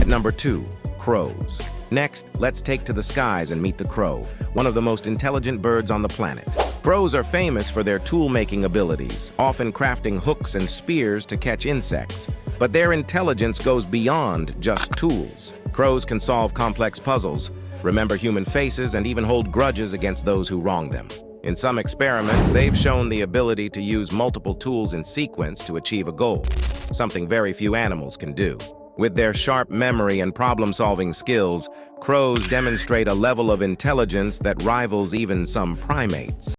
At number 2, crows. Next, let's take to the skies and meet the crow, one of the most intelligent birds on the planet. Crows are famous for their tool-making abilities, often crafting hooks and spears to catch insects. But their intelligence goes beyond just tools. Crows can solve complex puzzles, remember human faces, and even hold grudges against those who wrong them. In some experiments, they've shown the ability to use multiple tools in sequence to achieve a goal, something very few animals can do. With their sharp memory and problem-solving skills, crows demonstrate a level of intelligence that rivals even some primates.